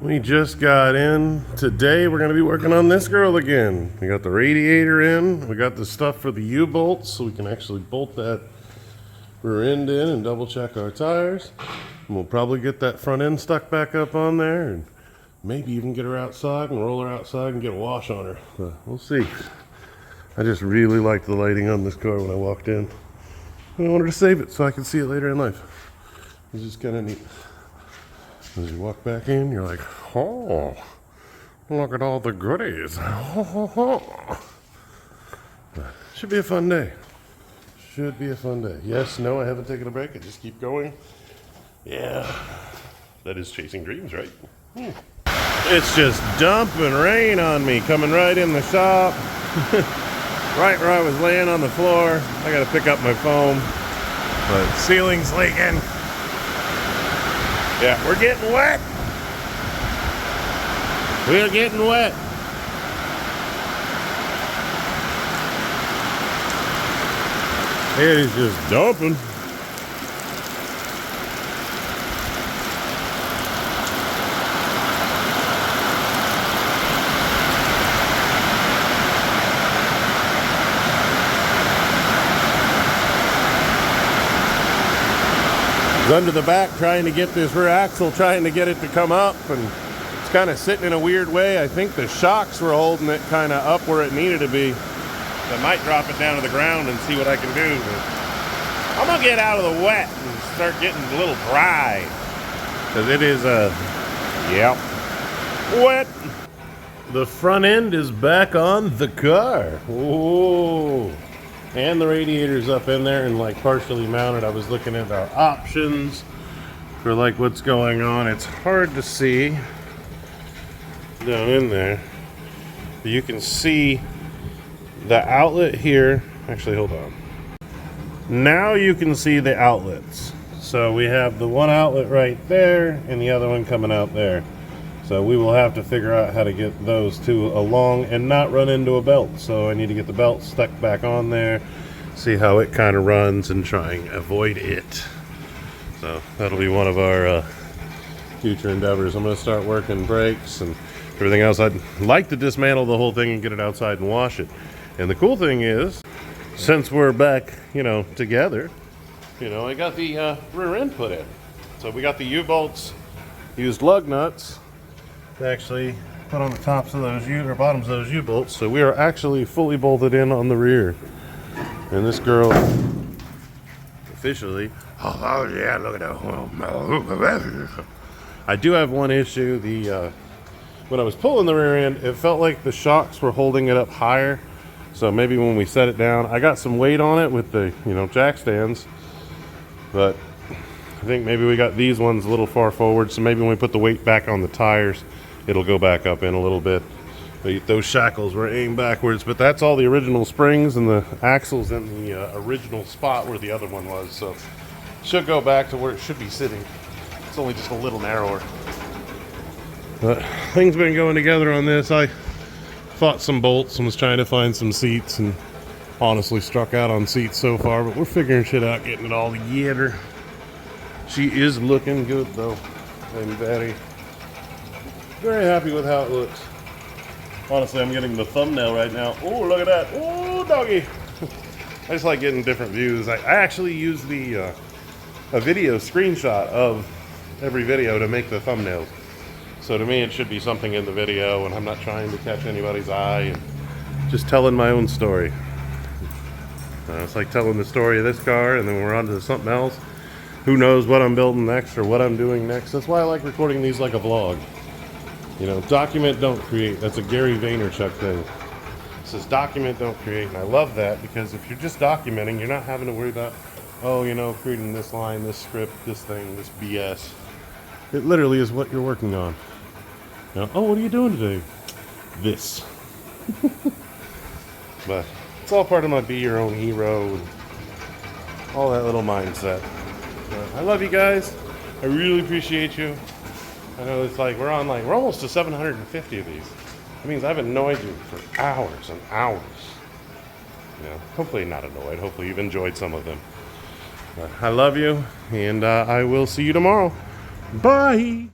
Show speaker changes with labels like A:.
A: We just got in. Today we're going to be working on this girl again. We got the radiator in. We got the stuff for the U-bolts so we can actually bolt that rear end in and double check our tires. And we'll probably get that front end stuck back up on there and maybe even get her outside and roll her outside and get a wash on her. But we'll see. I just really liked the lighting on this car when I walked in. I wanted to save it so I could see it later in life. It's just kind of neat. As you walk back in, you're like, oh, look at all the goodies. Should be a fun day. Should be a fun day. Yes, no, I haven't taken a break. I just keep going. Yeah, that is chasing dreams, right? It's just dumping rain on me, coming right in the shop. Right where I was laying on the floor. I gotta pick up my foam, but ceiling's leaking. Yeah, we're getting wet. We're getting wet. It is just dumping. Under the back trying to get this rear axle, trying to get it to come up, and it's kind of sitting in a weird way. I think the shocks were holding it kind of up where it needed to be. So I might drop it down to the ground and see what I can do. But I'm gonna get out of the wet and start getting a little dry, because it is wet. The front end is back on the car. Ooh. And the radiator's up in there and like partially mounted. I was looking at our options for like what's going on. It's hard to see down in there. But you can see the outlet here. Actually, hold on. Now you can see the outlets. So we have the one outlet right there and the other one coming out there. So we will have to figure out how to get those two along and not run into a belt. So I need to get the belt stuck back on there, see how it kind of runs, and try and avoid it. So that'll be one of our future endeavors. I'm going to start working brakes and everything else. I'd like to dismantle the whole thing and get it outside and wash it. And the cool thing is, since we're back, together, I got the rear end put in. So we got the U-bolts, used lug nuts to actually put on the tops of those or bottoms of those U-bolts, so we are actually fully bolted in on the rear. And this girl officially, oh yeah, look at that. I do have one issue. When I was pulling the rear end, it felt like the shocks were holding it up higher. So maybe when we set it down, I got some weight on it with the jack stands, but I think maybe we got these ones a little far forward, so maybe when we put the weight back on the tires, it'll go back up in a little bit. But those shackles were aimed backwards, but that's all the original springs, and the axle's in the original spot where the other one was, so it should go back to where it should be sitting. It's only just a little narrower. But things been going together on this. I fought some bolts and was trying to find some seats, and honestly struck out on seats so far, but we're figuring shit out, getting it all together. She is looking good though. I'm very happy with how it looks. Honestly, I'm getting the thumbnail right now. Oh, look at that. Oh, doggy. I just like getting different views. I actually use a video screenshot of every video to make the thumbnails. So to me, it should be something in the video, and I'm not trying to catch anybody's eye, and just telling my own story. It's like telling the story of this car, and then we're on to something else. Who knows what I'm building next or what I'm doing next. That's why I like recording these like a vlog. Document, don't create. That's a Gary Vaynerchuk thing. It says document, don't create. And I love that, because if you're just documenting, you're not having to worry about, creating this line, this script, this thing, this BS. It literally is what you're working on. Oh, what are you doing today? This. But it's all part of my be your own hero and all that little mindset. But I love you guys. I really appreciate you. I know it's like we're almost to 750 of these. That means I've annoyed you for hours and hours. Hopefully not annoyed. Hopefully you've enjoyed some of them. But I love you, and I will see you tomorrow. Bye.